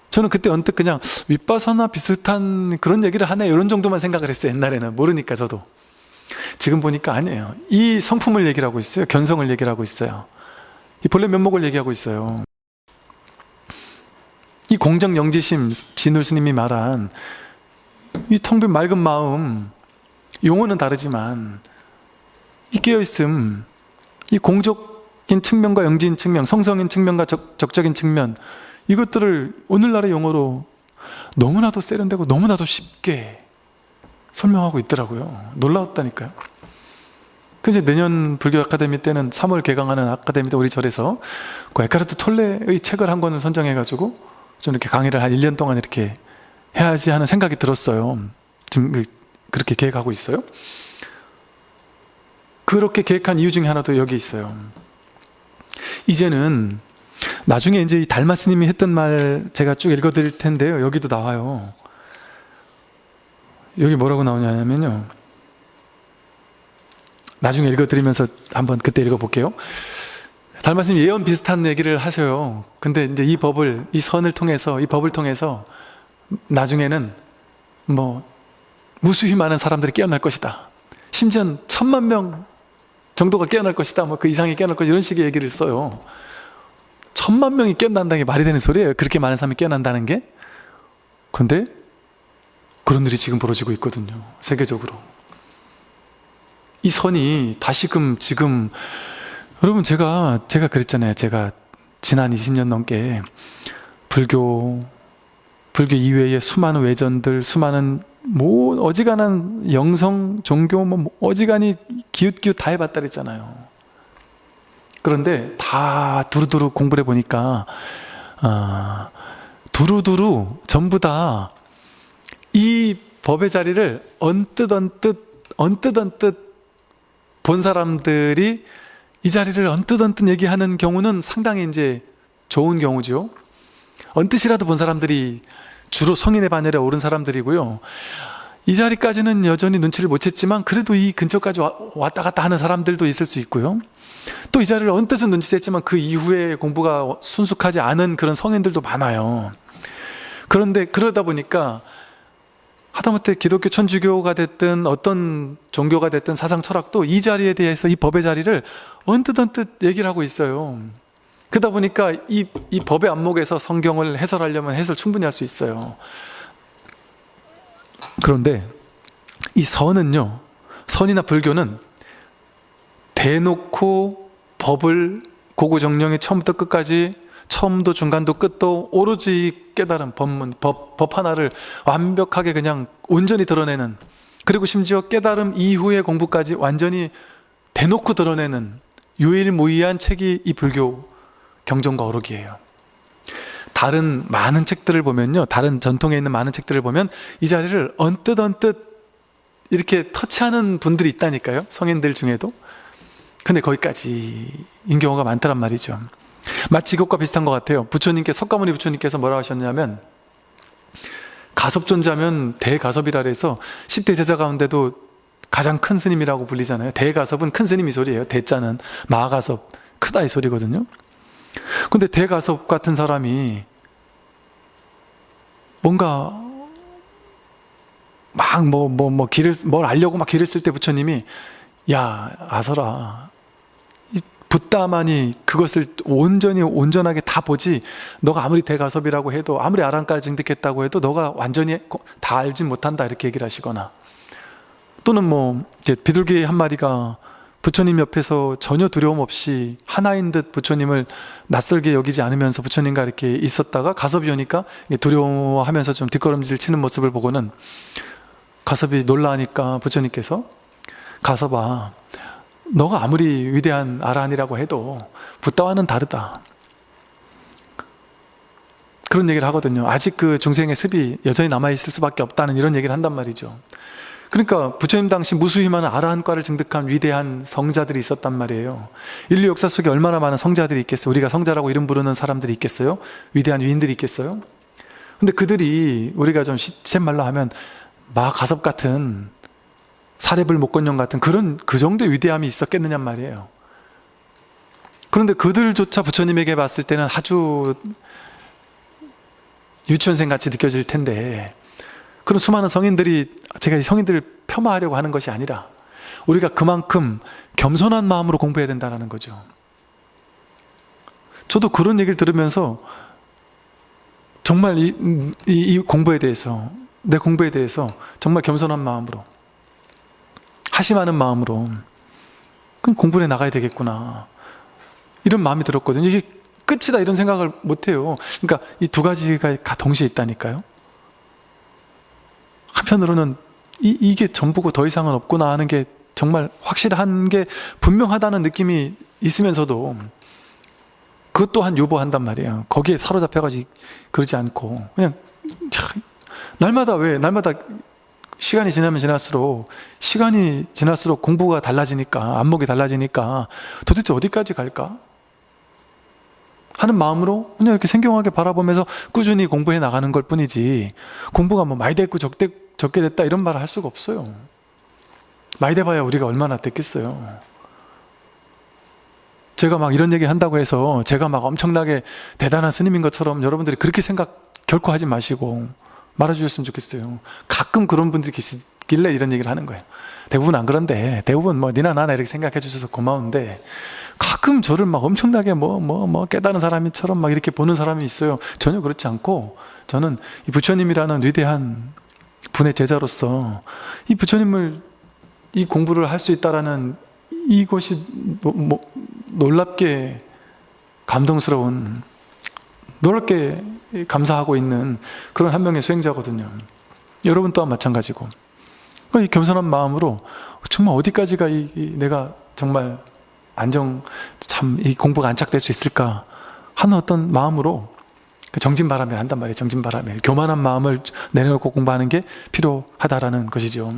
저는 그때 언뜻 그냥 윗바사나 비슷한 그런 얘기를 하네, 이런 정도만 생각을 했어요. 옛날에는 모르니까. 저도 지금 보니까 아니에요. 이 성품을 얘기를 하고 있어요. 견성을 얘기를 하고 있어요. 이 본래 면목을 얘기하고 있어요. 이 공정영지심, 진울 스님이 말한 이 텅 빈 맑은 마음, 용어는 다르지만 이 깨어있음, 이 공적인 측면과 영지인 측면, 성성인 측면과 적적인 측면, 이것들을 오늘날의 용어로 너무나도 세련되고 너무나도 쉽게 설명하고 있더라고요. 놀라웠다니까요. 그래서 내년 불교 아카데미 때는 3월 개강하는 아카데미 때 우리 절에서 그 에카르트 톨레의 책을 한 권을 선정해가지고 좀 이렇게 강의를 한 1년 동안 이렇게 해야지 하는 생각이 들었어요. 지금 그렇게 계획하고 있어요. 그렇게 계획한 이유 중에 하나도 여기 있어요. 이제는 나중에 이제 이 달마 스님이 했던 말 제가 쭉 읽어드릴 텐데요. 여기도 나와요. 여기 뭐라고 나오냐면요. 나중에 읽어드리면서 한번 그때 읽어볼게요. 달마 스님 예언 비슷한 얘기를 하셔요. 근데 이제 이 법을, 이 선을 통해서, 이 법을 통해서 나중에는 뭐 무수히 많은 사람들이 깨어날 것이다. 심지어 1000만 명 정도가 깨어날 것이다. 뭐 그 이상이 깨어날 것이다. 이런 식의 얘기를 써요. 1000만 명이 깨어난다는 게 말이 되는 소리예요. 그렇게 많은 사람이 깨어난다는 게. 근데 그런 일이 지금 벌어지고 있거든요. 세계적으로. 이 선이 다시금 지금 여러분 제가 그랬잖아요. 제가 지난 20년 넘게 불교 이외의 수많은 외전들, 수많은 뭐 어지간한 영성 종교 뭐 어지간히 기웃기웃 다 해봤다 그랬잖아요. 그런데 다 두루두루 공부를 해보니까 두루두루 전부 다 이 법의 자리를 언뜻 본 사람들이 이 자리를 언뜻 얘기하는 경우는 상당히 이제 좋은 경우죠. 언뜻이라도 본 사람들이 주로 성인의 반열에 오른 사람들이고요. 이 자리까지는 여전히 눈치를 못 챘지만 그래도 이 근처까지 왔다 갔다 하는 사람들도 있을 수 있고요. 또 이 자리를 언뜻은 눈치챘지만 그 이후에 공부가 순숙하지 않은 그런 성인들도 많아요. 그런데 그러다 보니까 하다못해 기독교 천주교가 됐든 어떤 종교가 됐든 사상 철학도 이 자리에 대해서 이 법의 자리를 언뜻 얘기를 하고 있어요. 그러다 보니까 이 법의 안목에서 성경을 해설하려면 해설 충분히 할 수 있어요. 그런데 이 선은요, 선이나 불교는 대놓고 법을 고구정령의 처음부터 끝까지 처음도 중간도 끝도 오로지 깨달은 법문, 법 하나를 완벽하게 그냥 온전히 드러내는, 그리고 심지어 깨달음 이후의 공부까지 완전히 대놓고 드러내는 유일무이한 책이 이 불교 경전과 어록이에요. 다른 많은 책들을 보면요, 다른 전통에 있는 많은 책들을 보면 이 자리를 언뜻 이렇게 터치하는 분들이 있다니까요. 성인들 중에도. 근데 거기까지인 경우가 많더란 말이죠. 마치 이것과 비슷한 것 같아요. 석가모니 부처님께서 뭐라고 하셨냐면, 가섭존자면 대가섭이라 해서 10대 제자 가운데도 가장 큰 스님이라고 불리잖아요. 대가섭은 큰 스님 이 소리예요. 대자는 마가섭, 크다 이 소리거든요. 근데 대가섭 같은 사람이 뭔가 막 뭘 알려고 막 길을 쓸 때 부처님이, 야 아서라, 붓다만이 그것을 온전하게 다 보지, 너가 아무리 대가섭이라고 해도, 아무리 아랑까지 증득했다고 해도 너가 완전히 다 알지 못한다, 이렇게 얘기를 하시거나, 또는 비둘기 한 마리가 부처님 옆에서 전혀 두려움 없이 하나인 듯 부처님을 낯설게 여기지 않으면서 부처님과 이렇게 있었다가 가섭이 오니까 두려워하면서 좀 뒷걸음질 치는 모습을 보고는 가섭이 놀라니까 부처님께서, 가섭아, 너가 아무리 위대한 아라한이라고 해도 붓다와는 다르다, 그런 얘기를 하거든요. 아직 그 중생의 습이 여전히 남아있을 수밖에 없다는 이런 얘기를 한단 말이죠. 그러니까 부처님 당시 무수히 많은 아라한과를 증득한 위대한 성자들이 있었단 말이에요. 인류 역사 속에 얼마나 많은 성자들이 있겠어요. 우리가 성자라고 이름 부르는 사람들이 있겠어요? 위대한 위인들이 있겠어요? 근데 그들이, 우리가 좀 시쳇말로 하면 마가섭 같은, 사례불 목건령 같은 그 정도의 위대함이 있었겠느냔 말이에요. 그런데 그들조차 부처님에게 봤을 때는 아주 유치원생 같이 느껴질 텐데, 그런 수많은 성인들이, 제가 이 성인들을 폄하하려고 하는 것이 아니라 우리가 그만큼 겸손한 마음으로 공부해야 된다는 거죠. 저도 그런 얘기를 들으면서 정말 이 공부에 대해서, 내 공부에 대해서 정말 겸손한 마음으로, 하심하는 마음으로 그럼 공부해 나가야 되겠구나, 이런 마음이 들었거든요. 이게 끝이다 이런 생각을 못해요. 그러니까 이 두 가지가 다 동시에 있다니까요. 한편으로는 이게 전부고 더 이상은 없구나 하는 게 정말 확실한 게 분명하다는 느낌이 있으면서도 그것 또한 유보한단 말이에요. 거기에 사로잡혀가지고 그러지 않고 그냥 날마다 시간이 지나면 지날수록 공부가 달라지니까, 안목이 달라지니까 도대체 어디까지 갈까? 하는 마음으로 그냥 이렇게 생경하게 바라보면서 꾸준히 공부해 나가는 걸 뿐이지, 공부가 뭐 많이 됐고 적게 됐다 이런 말을 할 수가 없어요. 많이 돼봐야 우리가 얼마나 됐겠어요. 제가 막 이런 얘기 한다고 해서 제가 막 엄청나게 대단한 스님인 것처럼 여러분들이 그렇게 생각 결코 하지 마시고 말해주셨으면 좋겠어요. 가끔 그런 분들이 계시길래 이런 얘기를 하는 거예요. 대부분 안 그런데, 대부분 뭐 니나 나나 이렇게 생각해 주셔서 고마운데, 가끔 저를 막 엄청나게 깨달은 사람처럼 막 이렇게 보는 사람이 있어요. 전혀 그렇지 않고, 저는 이 부처님이라는 위대한 분의 제자로서 이 부처님을, 이 공부를 할 수 있다라는 이것이 놀랍게 감동스러운, 놀랍게 감사하고 있는 그런 한 명의 수행자거든요. 여러분 또한 마찬가지고, 이 겸손한 마음으로 정말 어디까지가 내가 정말 이 공부가 안착될 수 있을까 하는 어떤 마음으로 정진바람을 한단 말이에요. 정진바람을, 교만한 마음을 내려놓고 공부하는 게 필요하다라는 것이죠.